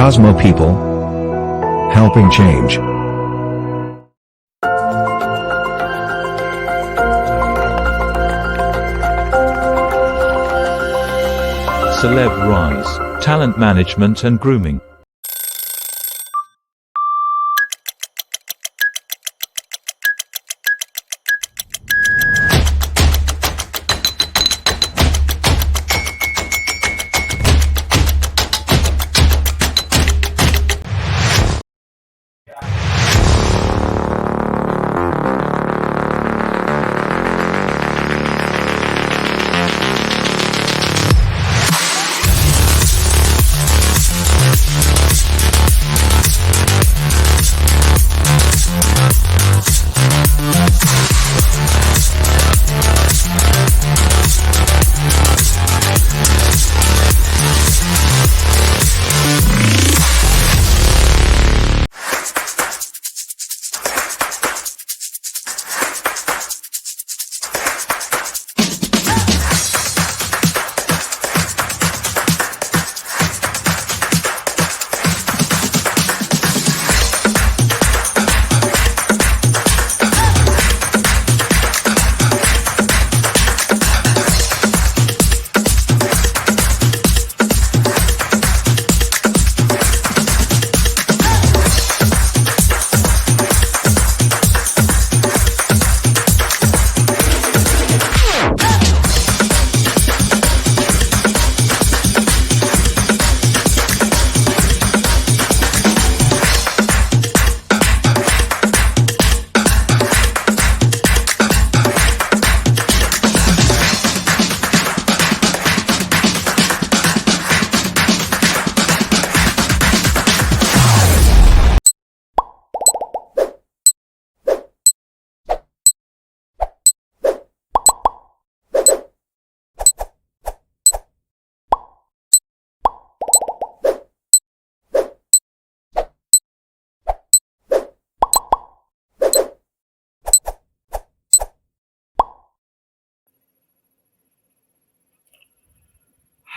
Cosmo People, helping change. Celeb Rise, Talent Management and Grooming.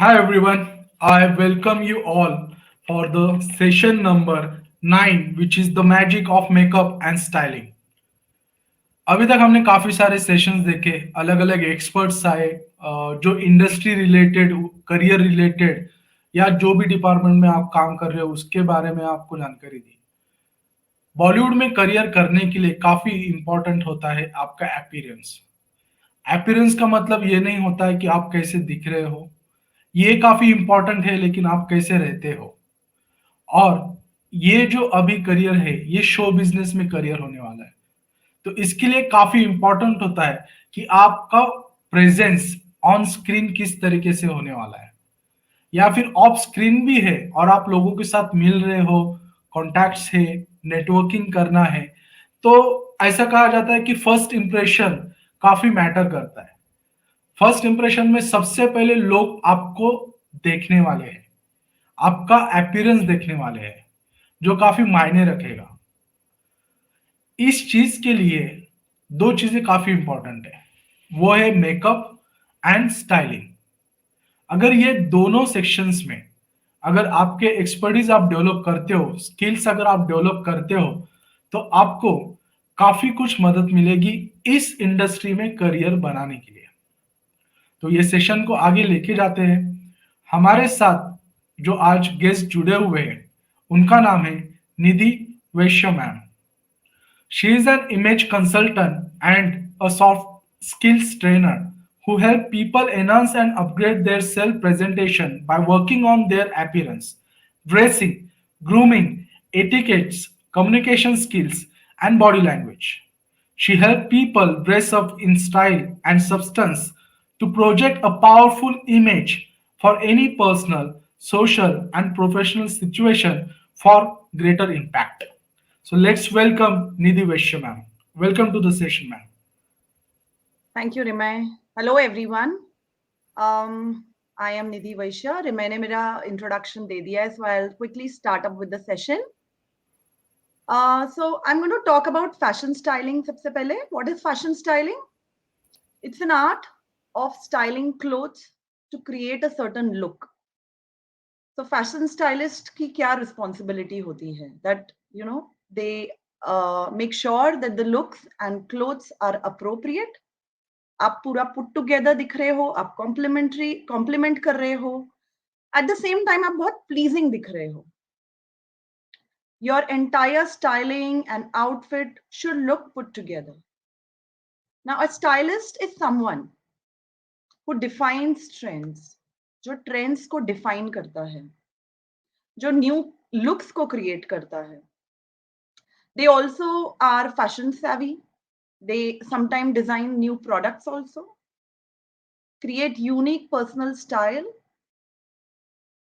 Hi everyone, I welcome you all for the session number 9 which is the magic of makeup and styling. अभी तक हमने काफी सारे sessions देखे, अलग अलग experts आए जो इंडस्ट्री रिलेटेड, करियर रिलेटेड या जो भी डिपार्टमेंट में आप काम कर रहे हो उसके बारे में आपको जानकारी दी। बॉलीवुड में करियर करने के लिए काफी इंपॉर्टेंट होता है आपका अपीयरेंस। अपीयरेंस का मतलब ये नहीं होता है कि आप कैसे दिख रहे हो, ये काफी इंपॉर्टेंट है, लेकिन आप कैसे रहते हो। और ये जो अभी करियर है ये शो बिजनेस में करियर होने वाला है, तो इसके लिए काफी इंपॉर्टेंट होता है कि आपका प्रेजेंस ऑन स्क्रीन किस तरीके से होने वाला है, या फिर ऑफ स्क्रीन भी है और आप लोगों के साथ मिल रहे हो, कॉन्टैक्ट्स है, नेटवर्किंग करना है, तो ऐसा कहा जाता है कि फर्स्ट इंप्रेशन काफी मैटर करता है। फर्स्ट इंप्रेशन में सबसे पहले लोग आपको देखने वाले हैं, आपका अपीयरेंस देखने वाले हैं, जो काफी मायने रखेगा। इस चीज के लिए दो चीजें काफी इंपॉर्टेंट है, वो है मेकअप एंड स्टाइलिंग। अगर ये दोनों सेक्शंस में अगर आपके एक्सपर्टीज आप डेवलप करते हो, स्किल्स अगर आप डेवलप करते हो, तो आपको काफी कुछ मदद मिलेगी इस इंडस्ट्री में करियर बनाने के लिए। तो ये सेशन को आगे लेके जाते हैं। हमारे साथ जो आज गेस्ट जुड़े हुए हैं उनका नाम है निधि वैश्य ma'am. She is an image consultant and a soft skills trainer who help people enhance and upgrade their self presentation by working on their appearance, dressing, grooming, etiquettes, communication skills, and body language. She helps people dress up in style and substance to project a powerful image for any personal, social, and professional situation for greater impact. So let's welcome Nidhi Vaishya ma'am. Welcome to the session, ma'am. Thank you, Rimay. Hello, everyone. I am Nidhi Vaishya. Rimay ने मेरा introduction दे दिया है, so I'll quickly start up with the session. So I'm going to talk about fashion styling. सबसे पहले, what is fashion styling? It's an art of styling clothes to create a certain look. तो fashion stylist की क्या responsibility होती है? That they make sure that the looks and clothes are appropriate. आप पूरा put together दिख रहे हो, आप कॉम्प्लीमेंट कर रहे हो, एट द सेम टाइम आप बहुत प्लीजिंग दिख रहे हो। Your entire styling and outfit should look put together. Now, a stylist is someone who defines trends, जो trends को define करता है, जो new looks को create करता है. They also are fashion savvy. They sometimes design new products also, create unique personal style,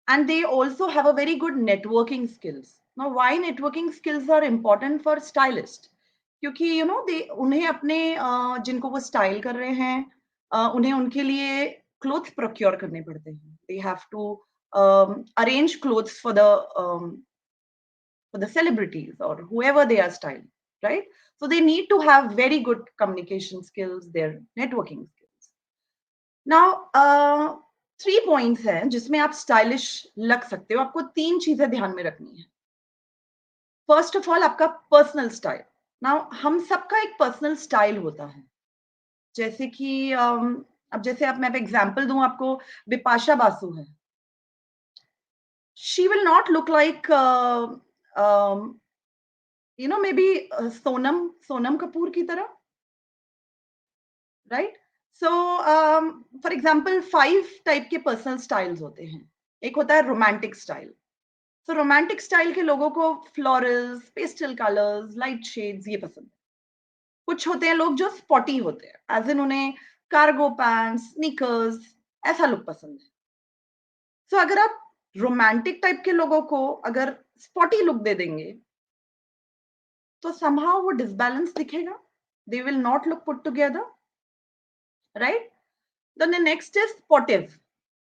and they also have a very good networking skills. Now, why networking skills are important for stylist? क्योंकि उन्हें अपने जिनको वो style कर रहे हैं, उन्हें उनके लिए क्लोथ्स प्रोक्योर करने पड़ते हैं. They have to arrange clothes for the celebrities or whoever they are styling, right? So they need to have very good communication skills, their networking skills. Now, 3 points हैं जिसमें आप स्टाइलिश लग सकते हो. आपको 3 चीजें ध्यान में रखनी है. फर्स्ट ऑफ ऑल, आपका पर्सनल स्टाइल. नाउ, हम सबका एक पर्सनल स्टाइल होता है. जैसे कि अब जैसे आप, मैं एग्जांपल दूं आपको, बिपाशा बासु है. She will not look like may be Sonam Kapoor की तरह, right? So for example 5 type के पर्सनल स्टाइल्स होते हैं. एक होता है romantic style. So romantic style के लोगों को florals, pastel colours, light shades ये पसंद है. कुछ होते हैं लोग जो स्पॉटी होते हैं, एज इन उन्हें कार्गो पैंट्स, स्नीकर्स, ऐसा लुक पसंद है. सो अगर आप रोमांटिक टाइप के लोगों को अगर स्पॉटी लुक दे देंगे तो समहाउ वो डिसबैलेंस दिखेगा. They will not look put together, right? Then the next is sportive.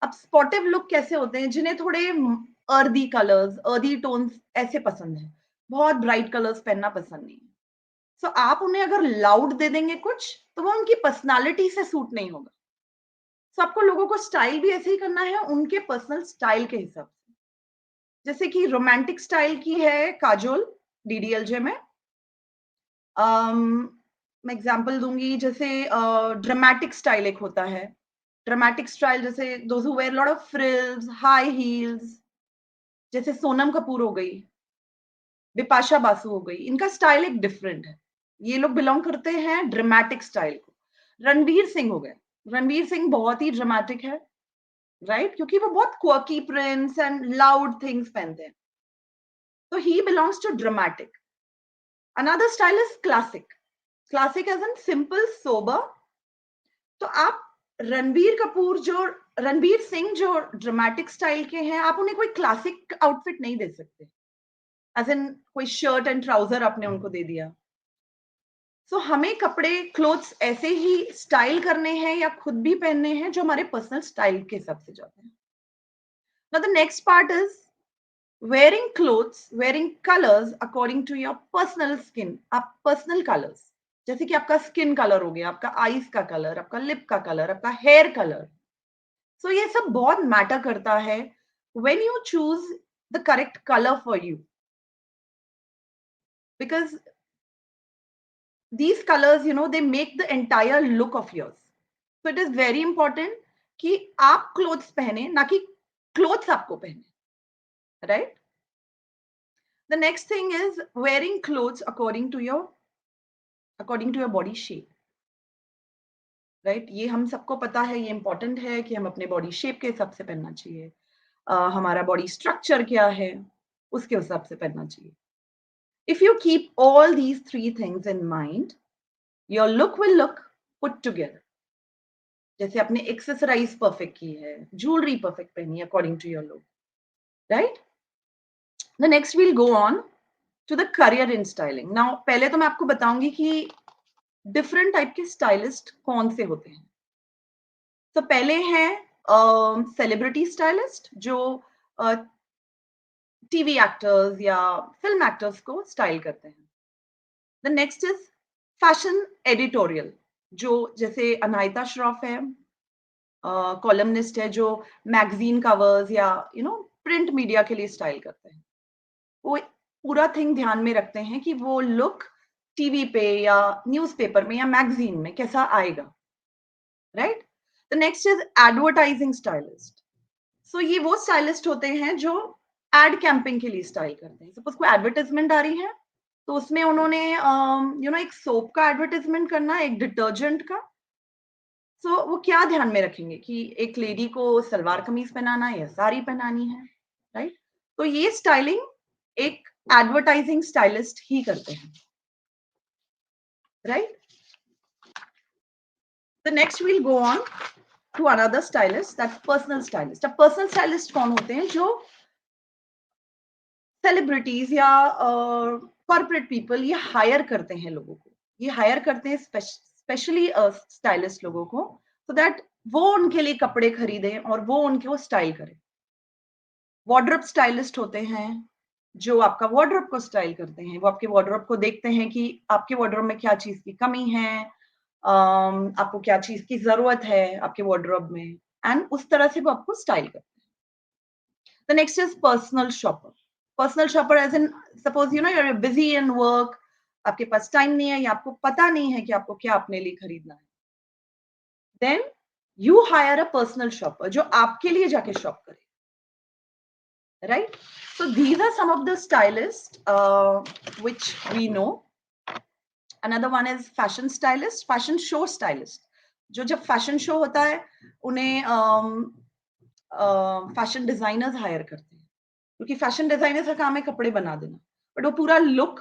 अब स्पॉटिव लुक कैसे होते हैं? जिन्हें थोड़े अर्दी कलर्स, अर्दी टोन्स ऐसे पसंद है, बहुत ब्राइट कलर्स पहनना पसंद नहीं है. सो आप उन्हें अगर लाउड दे देंगे कुछ, तो वो उनकी पर्सनालिटी से सूट नहीं होगा. सो आपको लोगों को स्टाइल भी ऐसे ही करना है, उनके पर्सनल स्टाइल के हिसाब से. जैसे कि रोमांटिक स्टाइल की है काजोल, डीडीएलजे में. मैं एग्जांपल दूंगी, जैसे ड्रामेटिक स्टाइल एक होता है. ड्रामेटिक स्टाइल जैसे those who wear lot of frills, high heels, जैसे सोनम कपूर हो गई, बिपाशा बासु हो गई. इनका स्टाइल एक डिफरेंट है. ये लोग बिलोंग करते हैं ड्रामेटिक स्टाइल को. रणवीर सिंह हो गए. रणवीर सिंह बहुत ही ड्रामेटिक है, राइट? क्योंकि वो बहुत quirky prints and loud things पहनते हैं. तो he belongs to dramatic. Another style is classic. Classic as in simple, sober. तो आप रणवीर सिंह जो ड्रामेटिक स्टाइल के हैं, आप उन्हें कोई क्लासिक आउटफिट नहीं दे सकते. एज इन कोई शर्ट एंड ट्राउजर आपने उनको दे दिया. सो हमें कपड़े, क्लोथ्स ऐसे ही स्टाइल करने हैं या खुद भी पहनने हैं जो हमारे पर्सनल स्टाइल के हिसाब से जाते हैं. Now the next part is wearing clothes, wearing colors according to your personal skin. आप पर्सनल कलर्स, जैसे कि आपका स्किन कलर हो गया, आपका आईज का कलर, आपका लिप का कलर, आपका हेयर कलर. सो ये सब बहुत मैटर करता है when you choose the correct color for you, because these colors they make the entire look of yours. So it is very important कि आप क्लोथ्स पहने, ना कि क्लोथ्स आपको पहने, right? The next thing is wearing clothes according to your body shape, right? ये हम सबको पता है, ये important है कि हम अपने बॉडी शेप के हिसाब से पहनना चाहिए. हमारा बॉडी स्ट्रक्चर क्या है उसके हिसाब से पहनना चाहिए. If you keep all these 3 things in mind, your look will look put together. जैसे आपने एक्सेसराइज परफेक्ट की है, ज्वेलरी परफेक्ट पहनी है according to your look, right? The next we'll go on to the career in styling. Now, पहले तो मैं आपको बताऊंगी कि डिफरेंट टाइप के स्टाइलिस्ट कौन से होते हैं. तो पहले हैं सेलिब्रिटी स्टाइलिस्ट, जो टीवी एक्टर्स या फिल्म एक्टर्स को स्टाइल करते हैं. The next is fashion editorial, जो जैसे अनायता श्रॉफ है, कॉलमनिस्ट है, जो मैगजीन कवर्स या प्रिंट मीडिया के लिए स्टाइल करते हैं, वो पूरा थिंग ध्यान में रखते हैं कि वो लुक टीवी पे या न्यूज़पेपर में या मैगजीन में कैसा आएगा, right? The next is advertising stylist. So ये वो स्टाइलिस्ट होते हैं जो एड कैंपिंग के लिए स्टाइल करते हैं। सपोज कोई एडवर्टाइजमेंट आ रही है तो उसमें उन्होंने एक सोप का एडवर्टाइजमेंट करना है, एक डिटर्जेंट का। सो वो क्या ध्यान में रखेंगे कि एक लेडी को सलवार कमीज पहनाना है या साड़ी पहनानी है, राइट? तो ये स्टाइलिंग एक एडवर्टाइजिंग स्टाइलिस्ट ही करते हैं, right? The next we'll go on to another stylist, that's personal stylist. अब personal stylist कौन होते हैं? जो सेलिब्रिटीज या कॉर्पोरेट पीपल ये हायर करते हैं लोगों को, ये हायर करते हैं स्पेशली स्टाइलिस्ट लोगों को, सो दैट वो उनके लिए कपड़े खरीदें और वो उनको स्टाइल करें। वार्डरोब स्टाइलिस्ट होते हैं जो आपका वार्डरोब को स्टाइल करते हैं, वो आपके वार्डरोब को देखते हैं कि आपके वार्डरोब में क्या चीज की कमी है, आपको क्या चीज की जरूरत है आपके वार्डरोब में, एंड उस तरह से वो आपको स्टाइल करते हैं। The next is personal shopper. Personal shopper as in suppose you're busy in work, आपके पास टाइम नहीं है या आपको पता नहीं है कि आपको क्या अपने लिए खरीदना है, then you hire a personal shopper जो आपके लिए जाके शॉप करे, right? So these are some of the stylists which we know. Another one is fashion stylist, fashion show stylist, जो जब फैशन शो होता है उन्हें फैशन डिजाइनर्स हायर करते हैं, क्योंकि फैशन डिजाइनर का काम है कपड़े बना देना, बट वो पूरा लुक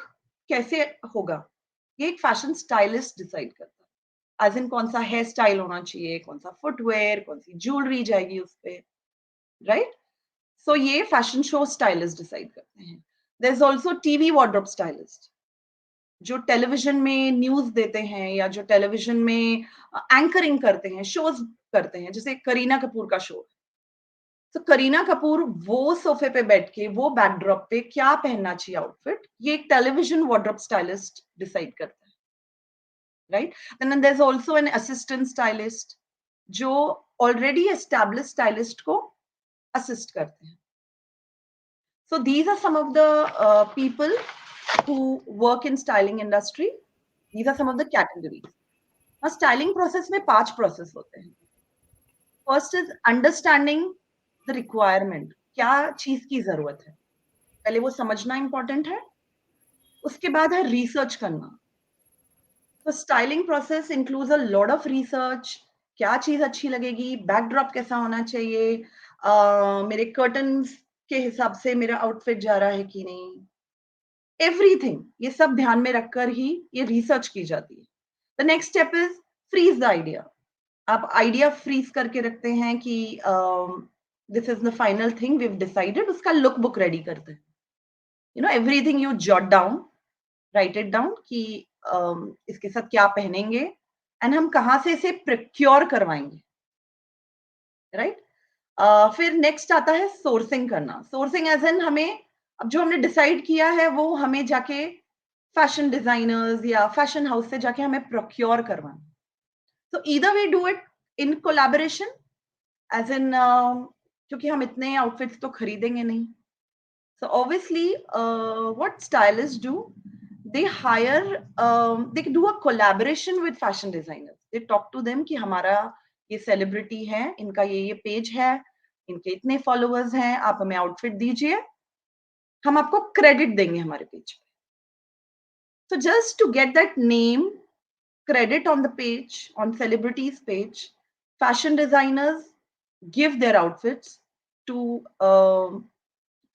कैसे होगा ये एक फैशन स्टाइलिस्ट डिसाइड करता है। एज इन कौन सा हेयर स्टाइल होना चाहिए, कौन सा फुटवेयर, कौन सी ज्वेलरी जाएगी उस पे, राइट? सो ये फैशन शो स्टाइलिस्ट डिसाइड करते हैं। There is also TV wardrobe stylist, जो टेलीविजन में न्यूज देते हैं या जो टेलीविजन में एंकरिंग करते हैं, शोज करते हैं, जैसे करीना कपूर का शो। तो करीना कपूर वो सोफे पे बैठ के वो बैकड्रॉप पे क्या पहनना चाहिए आउटफिट, ये एक टेलीविजन वार्डरोब स्टाइलिस्ट डिसाइड करता है, right? Then there is also an assistant stylist जो ऑलरेडी एस्टैब्लिश्ड स्टाइलिस्ट को असिस्ट करते हैं। So these are some of the people who work in styling industry. These are some of the categories. Now styling process में 5 process होते हैं. First is understanding the requirement. क्या चीज की जरूरत है, पहले वो समझना important है। उसके बाद है research करना। तो styling process includes a lot of research. क्या चीज अच्छी लगेगी, बैकड्रॉप कैसा होना चाहिए, मेरे कर्टन्स के हिसाब से मेरा आउटफिट जा रहा है कि नहीं, एवरीथिंग ये सब ध्यान में रखकर ही ये रिसर्च की जाती है। The next step is freeze the idea. आप आइडिया फ्रीज करके रखते हैं कि this is the final thing we have decided, उसका लुक बुक रेडी करते हैं। Everything you jot down, write it down कि इसके साथ क्या पहनेंगे एंड हम कहाँ से इसे प्रोक्योर करवाएंगे, राइट? फिर नेक्स्ट आता है सोर्सिंग करना। सोर्सिंग एज इन हमें अब जो हमने डिसाइड किया है वो हमें जाके फैशन डिजाइनर्स या फैशन हाउस से जाके हमें प्रोक्योर करवाना। तो either we do it in collaboration as in, क्योंकि हम इतने आउटफिट्स तो खरीदेंगे नहीं। So obviously what stylist do, they hire they do a collaboration with fashion designers. They talk to them कि हमारा ये सेलिब्रिटी है, इनका ये पेज है, इनके इतने फॉलोअर्स हैं, आप हमें आउटफिट दीजिए, हम आपको क्रेडिट देंगे हमारे पेज पे। So just to get that name credit on the page, on celebrities page, fashion designers give their outfits to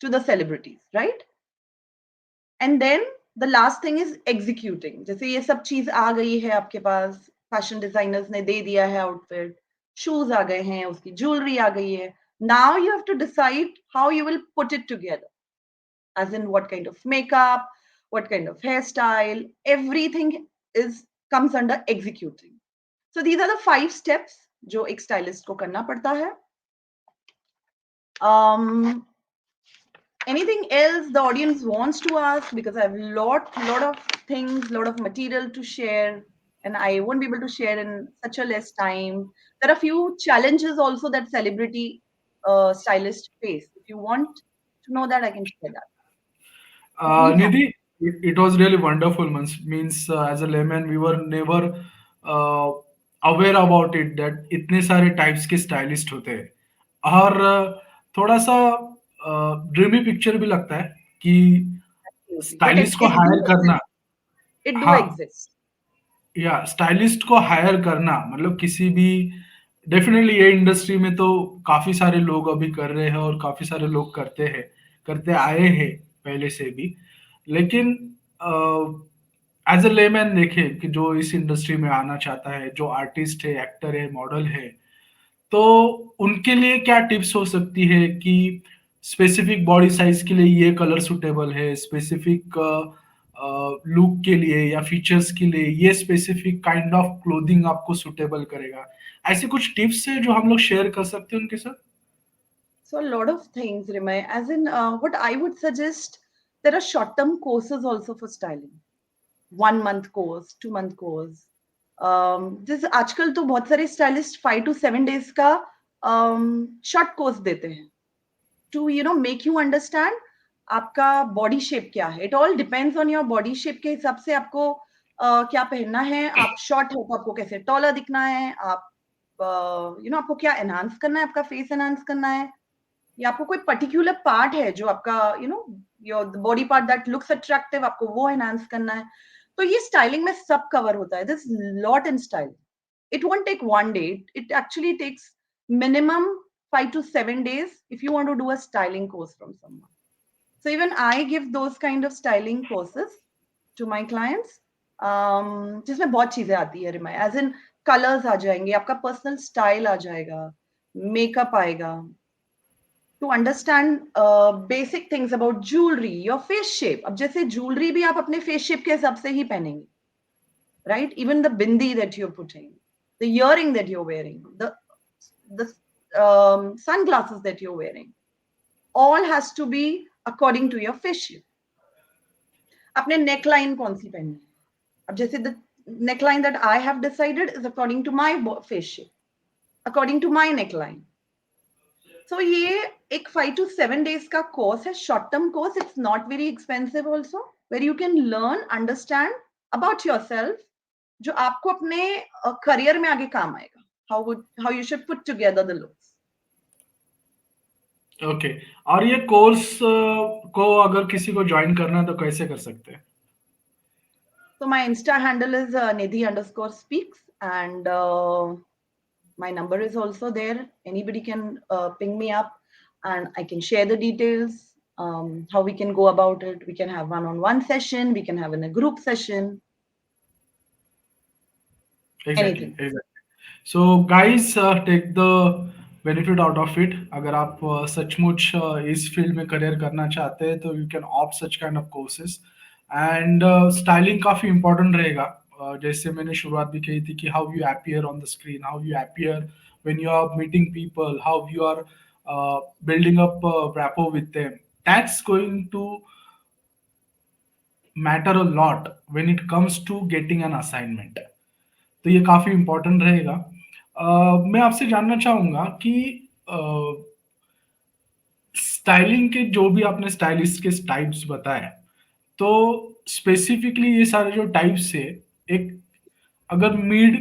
the celebrities, right? And then the last thing is executing. जैसे ये सब चीज आ गई है आपके पास, फैशन डिजाइनर्स ने दे दिया है आउटफिट, शूज आ गए हैं, उसकी ज्वेलरी आ गई है, now you have to decide how you will put it together, as in what kind of makeup, what kind of hairstyle, everything comes under executing. So these are the 5 steps जो एक stylist को करना पड़ता है। Anything else the audience wants to ask, because I have lot of things, lot of material to share and I won't be able to share in such a less time. There are few challenges also that celebrity stylist face. If you want to know that, I can share that. We have. Nidhi, it was really wonderful. Means as a layman, we were never uh, aware about it that इतने सारे types के stylist होते हैं और थोड़ा सा dreamy picture भी लगता है कि Absolutely. But स्टाइलिस्ट को it do हायर करना. exist. It do हाँ, exist. या स्टाइलिस्ट को हायर करना मतलब किसी भी डेफिनेटली ये इंडस्ट्री में तो काफी सारे लोग अभी कर रहे हैं और काफी सारे लोग करते हैं, करते आए हैं पहले से भी, लेकिन एज अ लेमैन देखें कि जो इस इंडस्ट्री में आना चाहता है, जो आर्टिस्ट है, एक्टर है, मॉडल है, तो उनके लिए क्या टिप्स हो सकती है कि स्पेसिफिक बॉडी साइज के लिए ये कलर सुटेबल है, स्पेसिफिक लुक के लिए या फीचर्स के लिए ये स्पेसिफिक काइंड ऑफ क्लोथिंग आपको सुटेबल करेगा, ऐसे कुछ टिप्स है जो हम लोग शेयर कर सकते हैं उनके साथ? So a lot of things, Rimay. As in, what I would suggest, there are short-term courses also for styling. 1 month course, 2 month course. जैसे आजकल तो बहुत सारे स्टाइलिस्ट 5 to 7 days का शॉर्ट कोर्स देते हैं टू मेक यू अंडरस्टैंड आपका body shape क्या है. It all depends on your body shape के हिसाब से आपको क्या पहनना है. आप शॉर्ट हो तो आपको कैसे टॉलर दिखना है, आप आपको क्या एनहांस करना है, आपका फेस एनहांस करना है, या आपको कोई पर्टिकुलर पार्ट है जो आपका your body part that looks attractive, आपको वो एनहांस करना है. तो ये स्टाइलिंग में सब कवर होता है. This lot in styling. It won't take 1 day. It actually takes minimum 5 to 7 days if you want to do a styling course from someone. So even I give those kind of styling courses to my clients. जिसमें बहुत चीजें आती है रिमाई, as in colours आ जाएंगे, आपका personal style आ जाएगा, makeup आएगा, to understand basic things about jewellery, your face shape. अब जैसे ज्वेलरी भी आप अपने फेस शेप के हिसाब से ही पहनेंगे, right? Even the bindi that you're putting, the earring that you're wearing, the sunglasses that you're wearing, all has to be according to your face shape. अपने neckline कौन सी पहननी है? अब जैसे the neckline that I have decided is according to my face shape, according to my neckline. So ये एक 5 to 7 days का course है, short term course. It's not very expensive also, where you can learn, understand about yourself, जो आपको अपने career में आगे काम आएगा. How you should put together the looks. Okay, और ये कोर्स को अगर किसी को ज्वाइन करना है तो कैसे कर सकते हैं? So my Insta handle is Nidhi_speaks, and my number is also there. Anybody can ping me up and I can share the details, how we can go about it. We can have one-on-one session, we can have in a group session. Exactly, Anything. exactly. So guys, take the benefit out of it. अगर आप सचमुच इस field में career करना चाहते हैं तो you can opt such kind of courses, and styling काफी इंपॉर्टेंट रहेगा. जैसे मैंने शुरुआत भी कही थी कि how you appear on the screen, how you appear when you are meeting people, how you are building up rapport with them, that's going to matter a lot when it comes to getting an assignment. तो ये काफी important रहेगा. मैं आपसे जानना चाहूंगा कि styling के जो भी आपने स्टाइलिस्ट के टाइप्स बताए, तो स्पेसिफिकली ये सारे जो टाइप्स है, एक अगर mid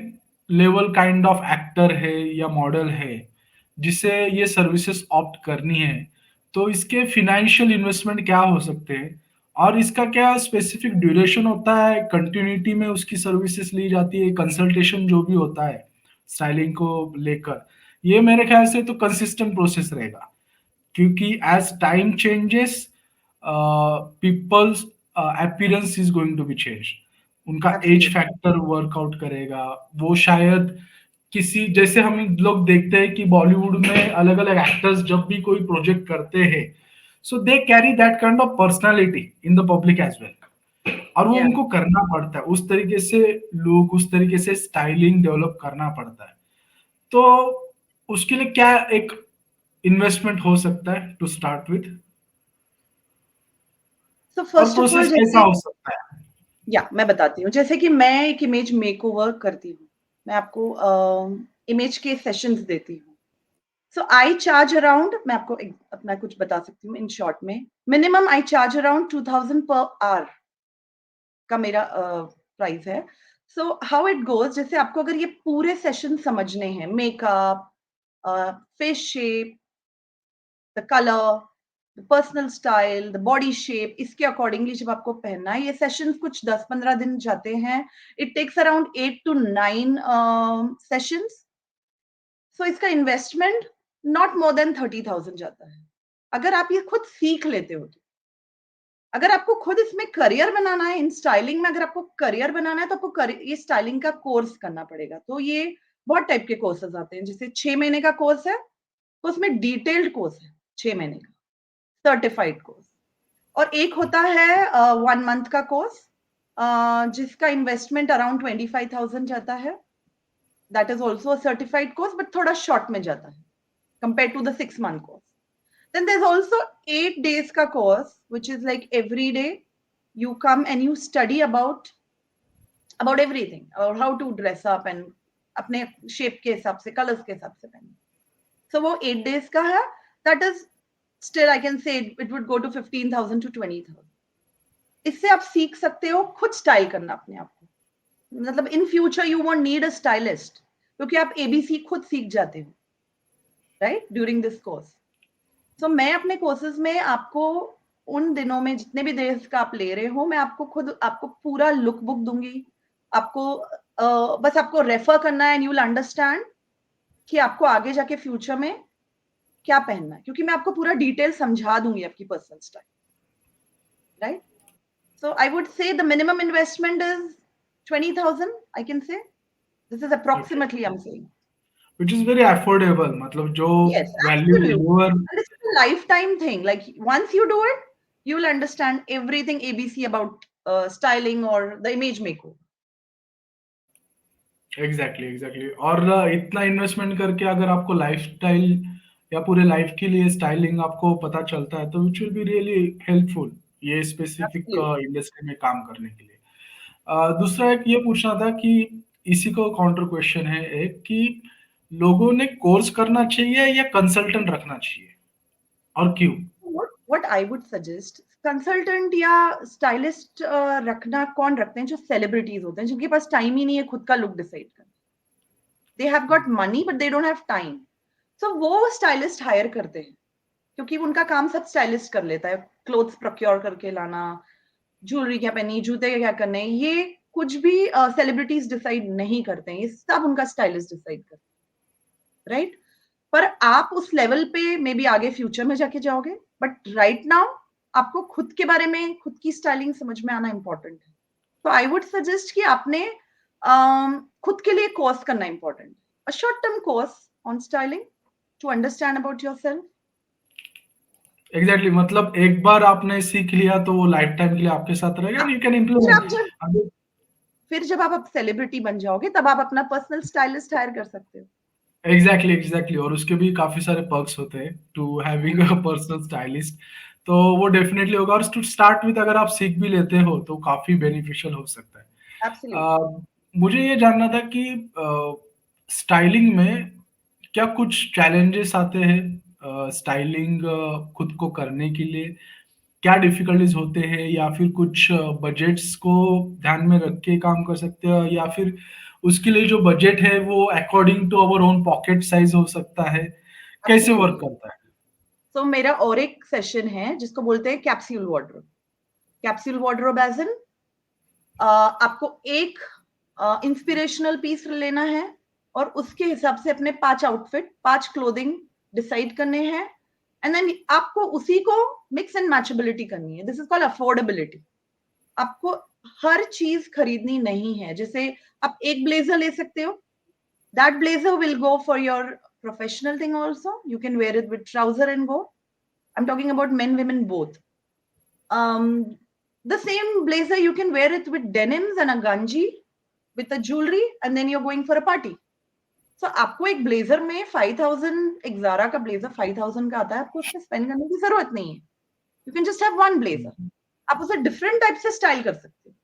level kind of actor है या मॉडल है जिसे ये सर्विसेज ऑप्ट करनी है, तो इसके फिनेंशियल इन्वेस्टमेंट क्या हो सकते हैं और इसका क्या स्पेसिफिक ड्यूरेशन होता है, कंटिन्यूटी में उसकी सर्विसेज ली जाती है, कंसल्टेशन जो भी होता है स्टाइलिंग को लेकर, ये मेरे ख्याल से तो कंसिस्टेंट प्रोसेस रहेगा, क्योंकि as time changes people's appearance is going to be change. उनका एज फैक्टर वर्कआउट करेगा. वो शायद किसी जैसे हम लोग देखते हैं कि बॉलीवुड में अलग अलग एक्टर्स जब भी कोई प्रोजेक्ट करते हैं, so they carry that kind of personality in the public as well, और वो उनको करना पड़ता है उस तरीके से, लोग उस तरीके से स्टाइलिंग डेवलप करना पड़ता है. तो उसके लिए क्या एक इन्वेस्टमेंट हो सकता है to start with? So first of all, कैसा हो सकता है? मैं बताती हूँ. जैसे कि मैं एक इमेज मेकओवर करती हूँ, मैं आपको इमेज के सेशंस देती हूँ. So I charge around, मैं आपको अपना कुछ बता सकती हूँ in short में, minimum I charge around 2000 per hour का मेरा प्राइस है. So how it goes, जैसे आपको अगर ये पूरे सेशन समझने हैं, makeup, face shape, the colour, the personal style, the body shape, इसके अकॉर्डिंगली जब आपको पहनना है, ये सेशंस कुछ 10-15 दिन जाते हैं. It takes around 8 to 9 sessions. So इसका इन्वेस्टमेंट नॉट मोर देन 30,000 जाता है, अगर आप ये खुद सीख लेते हो तो. अगर आपको खुद इसमें करियर बनाना है, इन स्टाइलिंग में अगर आपको करियर बनाना है, तो आपको ये स्टाइलिंग का कोर्स करना पड़ेगा. तो ये बहुत टाइप के कोर्सेज आते हैं. जैसे 6 महीने का कोर्स है, तो उसमें डिटेल्ड कोर्स है 6 महीने का, सर्टिफाइड कोर्स. और एक होता है 1 मंथ का कोर्स, जिसका इन्वेस्टमेंट अराउंड 25,000 जाता है. That is also a certified course, but थोड़ा शॉर्ट में जाता है compared to the 6 month course. Then there's also 8 days ka course, which is like every day you come and you study about everything, about how to dress up and अपने shape के हिसाब से, colors के हिसाब से पहनना. So वो 8 days का है. That is still I can say it would go to 15,000 to 20,000. इससे आप सीख सकते हो खुद स्टाइल करना अपने आप को. मतलब in future you won't need a stylist, क्योंकि आप ABC खुद सीख जाते हो, right, during this course. So मैं अपने कोर्सेज में आपको उन दिनों में जितने भी देर का आप ले रहे हो, मैं आपको पूरा लुक बुक दूंगी. आपको बस आपको रेफर करना है, एंड यू विल अंडरस्टैंड कि आपको आगे जाके फ्यूचर में क्या पहनना है, क्योंकि मैं आपको पूरा डिटेल समझा दूंगी आपकी personal style, right. So I would say the minimum investment is 20,000. I can say this is approximately I am saying. which is very affordable. मतलब जो Yes, value absolutely. lower. And this is a lifetime thing. Like once you do it, you will understand everything ABC about styling or the image makeover. Exactly. और इतना investment करके अगर आपको lifestyle या पूरे life के लिए स्टाइलिंग आपको पता चलता है, तो which will be really helpful ये स्पेसिफिक Absolutely. इंडस्ट्री में काम करने के लिए. दूसरा एक ये पूछना था कि इसी को काउंटर क्वेश्चन है एक, कि लोगों ने कोर्स करना चाहिए या कंसल्टेंट रखना चाहिए, और क्यों? What I would suggest, consultant या स्टाइलिस्ट रखना कौन रखते हैं? जो सेलिब्रिटीज होते हैं, जिनके पास टाइम ही नहीं है खुद का लुक डिसाइड करना. They have got money but they don't have time. So वो स्टाइलिस्ट हायर करते हैं, क्योंकि उनका काम सब स्टाइलिस्ट कर लेता है. क्लोथ्स प्रोक्योर करके लाना, ज्वेलरी क्या पहनी, जूते क्या करने, ये कुछ भी सेलिब्रिटीज डिसाइड नहीं करते हैं. ये सब उनका स्टाइलिस्ट डिसाइड करते हैं, राइट. पर आप उस लेवल पे मे बी आगे फ्यूचर में जाके जाओगे, बट राइट नाउ आपको खुद के बारे में, खुद की स्टाइलिंग समझ में आना इंपॉर्टेंट है. तो आई वुड सजेस्ट कि आपने खुद के लिए कोर्स करना इंपॉर्टेंट है. A short term course on styling to understand about yourself. Exactly. मतलब एक बार आपने सीख लिया तो वो लाइफ टाइम के लिए आपके साथ रहेगा, एंड यू कैन इम्प्लीमेंट. फिर जब आप सेलिब्रिटी बन जाओगे, तब आप अपना पर्सनल स्टाइलिस्ट हायर कर सकते हो. एग्जैक्टली. और उसके भी काफी सारे पर्क्स होते हैं to having a personal stylist. तो वो डेफिनेटली होगा. और टू स्टार्ट विद अगर आप सीख भी लेते हो तो काफी बेनिफिशियल हो सकता है. एब्सोल्युटली. मुझे ये जानना था कि स्टाइलिंग में क्या कुछ चैलेंजेस आते हैं स्टाइलिंग खुद को करने के लिए? क्या डिफिकल्टीज होते हैं, या फिर कुछ बजट्स को ध्यान में रख के काम कर सकते हो, या फिर उसके लिए जो बजट है वो according to our own pocket size हो सकता है? कैसे वर्क करता है? तो मेरा और एक सेशन है जिसको बोलते हैं capsule wardrobe. Capsule wardrobe as in आपको एक इंस्पिरेशनल पीस लेना है, और उसके हिसाब से अपने 5 आउटफिट, 5 क्लोथिंग डिसाइड करने हैं, एंड देन आपको उसी को मिक्स एंड मैचेबिलिटी करनी है. This is called affordability. आपको हर चीज खरीदनी नहीं है. जैसे आप एक ब्लेजर ले सकते हो, that blazer will go for your professional thing also. You can wear it with trouser and go. I am talking about men women both. The same blazer you can wear it with denims and a ganji with a jewelry, and then you're going for a party. So आपको एक blazer में 5,000, एक ज़ारा का blazer 5,000 का आता है, आपको उसमें स्पेंड करने की जरूरत नहीं है. You can just have one blazer. आप उसे डिफरेंट टाइप से स्टाइल कर सकते हो.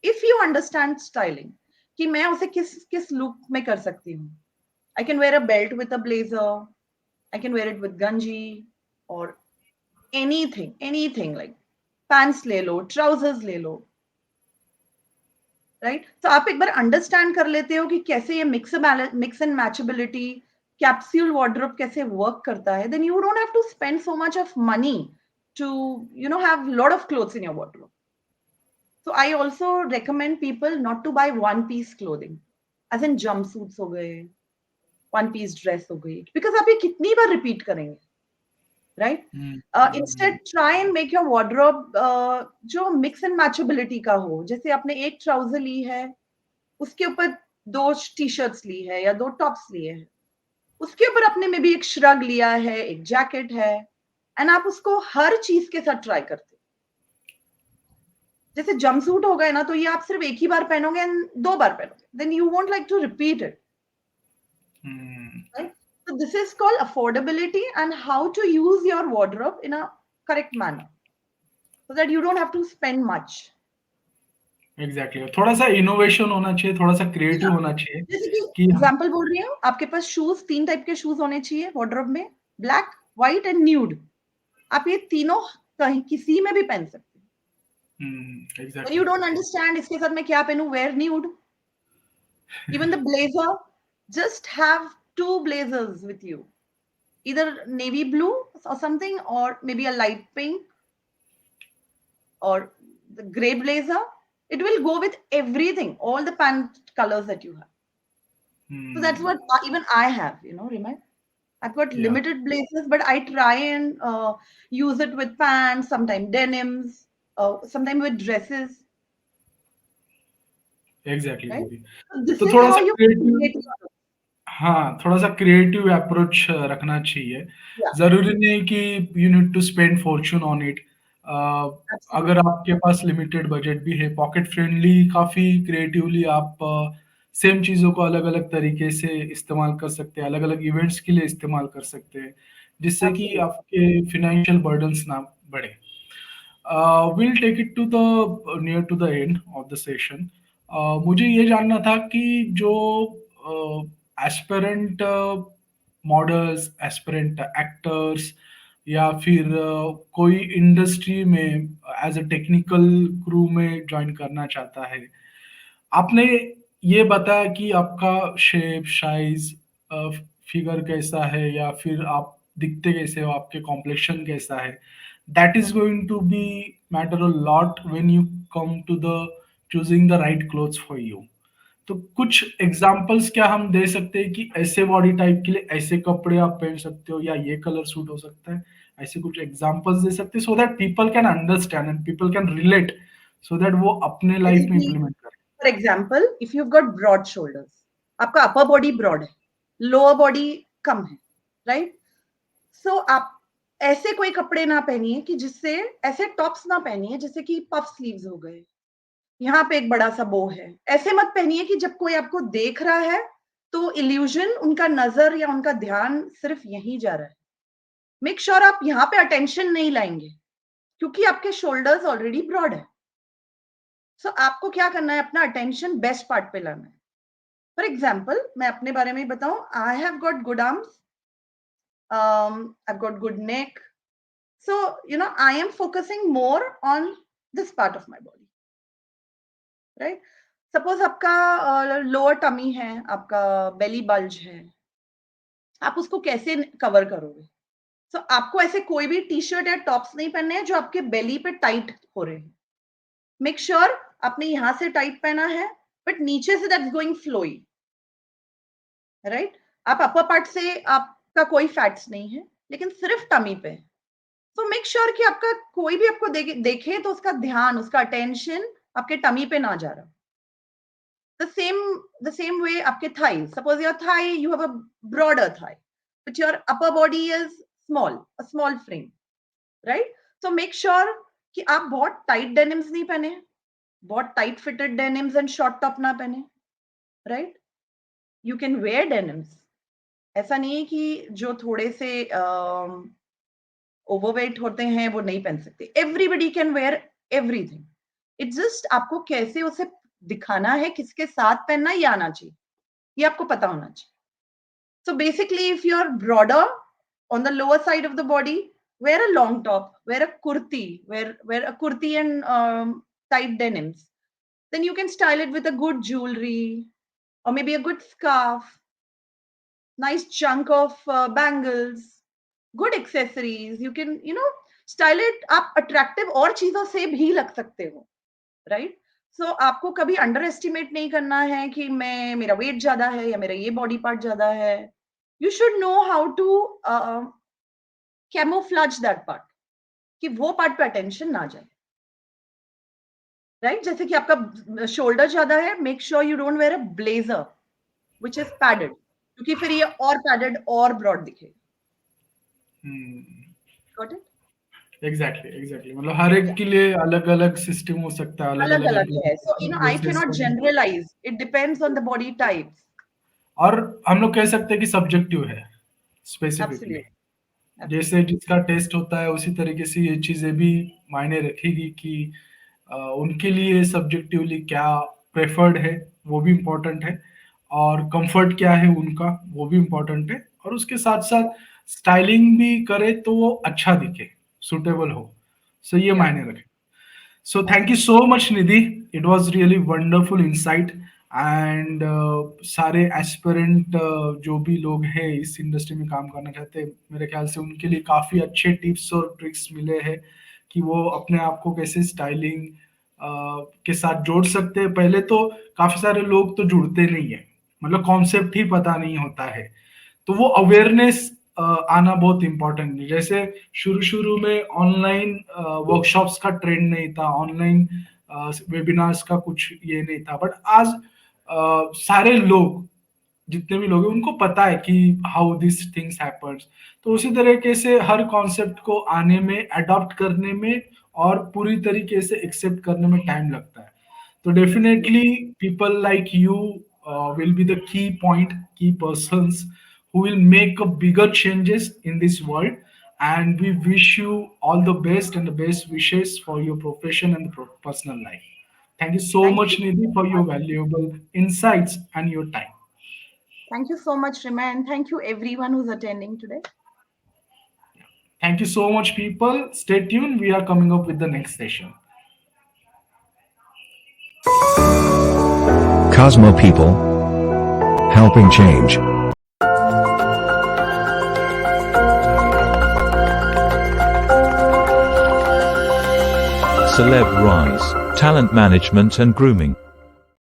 इफ यू अंडरस्टैंड स्टाइलिंग, कि मैं उसे किस किस लुक में कर सकती हूँ. I can wear a belt with a blazer, I can wear it with ganji or anything like pants ले लो, trousers ले लो, right? So आप एक बार understand कर लेते हो कि कैसे ये mix and matchability capsule wardrobe कैसे work करता है, then you don't have to spend so much of money to, you know, have lot of clothes in your wardrobe. So I also recommend people not to buy one piece clothing, as in jumpsuits हो गए, one piece dress हो गई, because आप ये कितनी बार repeat करेंगे, right? Instead try and make your wardrobe जो mix and matchability का हो, जैसे आपने एक trouser ली है, उसके ऊपर दो टी-शर्ट्स ली है या दो टॉप्स लिए हैं, उसके ऊपर आपने मे बी एक श्रग लिया है, एक जैकेट है, एंड आप उसको हर चीज के साथ ट्राई करते हो। जैसे जंपसूट हो गए ना, तो ये आप सिर्फ एक ही बार पहनोगे एंड 2 बार पहनोगे, then you won't like to repeat it, right? So this is called affordability and how to use your wardrobe in a correct manner so that you don't have to spend much. Exactly थोड़ा सा innovation होना चाहिए, थोड़ा सा creative होना चाहिए जैसे कि कि एग्जांपल बोल रही हूँ, आपके पास शूज 3 टाइप के शूज होने चाहिए वार्डरोब में, ब्लैक, व्हाइट एंड न्यूड। आप ये तीनों कहीं किसी में भी पहन सकते हैं। एग्जैक्टली यू डोंट अंडरस्टैंड इसके साथ मैं क्या पहनूं, wear nude. Even the blazer, just have 2 blazers with you, either navy blue or something, or maybe a light pink or the gray blazer. It will go with everything, all the pant colors that you have. So that's what even I have, you know, Rimal. I've got Yeah. limited blazers, but I try and use it with pants, sometimes denims, sometimes with dresses, exactly right? दीदी, So this तो is थोड़ा how सा you creative, create your look. हाँ थोड़ा सा creative approach रखना चाहिए। Yeah, जरूरी नहीं कि you need to spend fortune on it. अगर absolutely. आपके पास लिमिटेड बजट भी है, पॉकेट फ्रेंडली काफी क्रिएटिवली आप सेम चीजों को अलग अलग तरीके से इस्तेमाल कर सकते हैं, अलग अलग इवेंट्स के लिए इस्तेमाल कर सकते हैं, जिससे कि Absolutely. आपके फिनेंशियल बर्डन्स ना बढ़े। Will take it to the near to the end of the session. मुझे ये जानना था कि जो एस्पिरेंट मॉडल्स, एस्पिरेंट एक्टर्स या फिर कोई इंडस्ट्री में एज अ टेक्निकल क्रू में ज्वाइन करना चाहता है, आपने ये बताया कि आपका शेप, साइज, फिगर कैसा है या फिर आप दिखते कैसे हो, आपके कॉम्प्लेक्शन कैसा है, that is going to be matter a lot when you come to the choosing the right clothes for you. तो कुछ एग्जांपल्स क्या हम दे सकते हैं कि ऐसे बॉडी टाइप के लिए ऐसे कपड़े आप पहन सकते हो या ये कलर सूट हो सकता है, ऐसे कुछ एग्जांपल्स दे सकते हैं so that people can understand and people can relate, so that वो अपने जैसे लाइफ में कि इम्प्लीमेंट करें। For example, if you got broad shoulders, आपका अपर बॉडी ब्रॉड है, लोअर बॉडी कम है, राइट? सो आप ऐसे कोई कपड़े ना पहनिए कि जिससे, ऐसे टॉप्स ना पहनिए जैसे कि पफ स्लीव्स हो गए, यहाँ पे एक बड़ा सा बो है। ऐसे मत पहनिए कि जब कोई आपको देख रहा है तो इल्यूजन, उनका नजर या उनका ध्यान सिर्फ यहीं जा रहा है। मेक श्योर आप यहाँ पे अटेंशन नहीं लाएंगे, क्योंकि आपके शोल्डर्स ऑलरेडी ब्रॉड है। सो आपको क्या करना है, अपना अटेंशन बेस्ट पार्ट पे लाना है। फॉर एग्जाम्पल, मैं अपने बारे में ही बताऊं, I have got good arms, I've got good neck. So, you know, I am focusing more on this part of my body, right? Suppose आपका लोअर टमी है, आपका बेली बल्ज है, आप उसको कैसे कवर करोगे? सो आपको ऐसे कोई भी टी शर्ट या टॉप्स नहीं पहनने हैं जो आपके बेली पे टाइट हो रहे हैं। मेक श्योर आपने यहाँ से टाइट पहना है, बट नीचे से दैट्स गोइंग फ्लोई, राइट? आप अपर पार्ट से आपका कोई फैट्स नहीं है, लेकिन सिर्फ टमी पे है। तो मेक श्योर कि आपका कोई भी आपको देखे तो उसका ध्यान, उसका अटेंशन आपके टमी पे ना जा रहा। The same way आपके thighs. Suppose your thigh, you have a broader thigh, but your upper body is small, a small frame, right? So make sure कि आप बहुत tight denims नहीं पहने, बहुत tight fitted denims and short top ना पहने, right? You can wear denims. ऐसा नहीं है कि जो थोड़े से ओवरवेट होते हैं वो नहीं पहन सकते। Everybody can wear everything. It's just आपको कैसे उसे दिखाना है, किसके साथ पहनना, ये आना चाहिए, ये आपको पता होना चाहिए। So basically if you are broader, On the lower side of the body, wear a long top, wear a kurti, wear a kurti and tight denims. Then you can style it with a good jewelry or maybe a good scarf, nice chunk of bangles, good accessories. You can, style it. आप attractive और चीजों से भी लग सकते हो, right? So आपको कभी अंडर एस्टिमेट नहीं करना है कि मेरा वेट ज्यादा है या मेरा ये बॉडी पार्ट ज्यादा है. You should know how to camouflage that part, कि वो पार्ट पे अटेंशन ना जाए, राइट? जैसे कि आपका शोल्डर ज्यादा है, make sure you don't wear a blazer which is padded, क्योंकि फिर ये और पैडेड और ब्रॉड दिखेगा. Got it? एग्जैक्टली मतलब हर एक के लिए अलग अलग सिस्टम हो सकता है, अलग अलग है. So I can not generalize, it depends on the body types. और हम लोग कह सकते हैं कि सब्जेक्टिव है स्पेसिफिकली. जैसे जिसका टेस्ट होता है उसी तरीके से ये चीजें भी मायने रखेगी कि उनके लिए सब्जेक्टिवली क्या प्रेफर्ड है वो भी इम्पोर्टेंट है, और कंफर्ट क्या है उनका वो भी इम्पोर्टेंट है, और उसके साथ साथ स्टाइलिंग भी करे तो वो अच्छा दिखे, सुटेबल हो. सो ये मायने रखे. So thank you so much Nidhi, it was really wonderful insight. And सारे एस्पिरेंट जो भी लोग हैं इस इंडस्ट्री में काम करना चाहते हैं, मेरे ख्याल से उनके लिए काफी अच्छे टिप्स और ट्रिक्स मिले हैं कि वो अपने आप को कैसे स्टाइलिंग के साथ जोड़ सकते हैं. पहले तो काफी सारे लोग तो जुड़ते नहीं है, मतलब कॉन्सेप्ट ही पता नहीं होता है, तो वो अवेयरनेस आना बहुत इम्पोर्टेंट है. जैसे शुरू में ऑनलाइन वर्कशॉप्स का ट्रेंड नहीं था, ऑनलाइन वेबिनार्स का कुछ ये नहीं था, बट आज सारे लोग जितने भी लोग हैं उनको पता है कि हाउ दिस थिंग्स हैपर्स. तो उसी तरीके से हर कॉन्सेप्ट को आने में, अडॉप्ट करने में और पूरी तरीके से एक्सेप्ट करने में टाइम लगता है. तो definitely people like you will be the key persons who will make a bigger changes in this world, and we wish you all the best and the best wishes for your profession and personal life. Thank you so much, Nidhi, for your valuable insights and your time. Thank you so much, Rima, and thank you everyone who's attending today. Thank you so much, people. Stay tuned. We are coming up with the next session. Cosmo People, helping change. Celeb Rise, Talent Management and Grooming.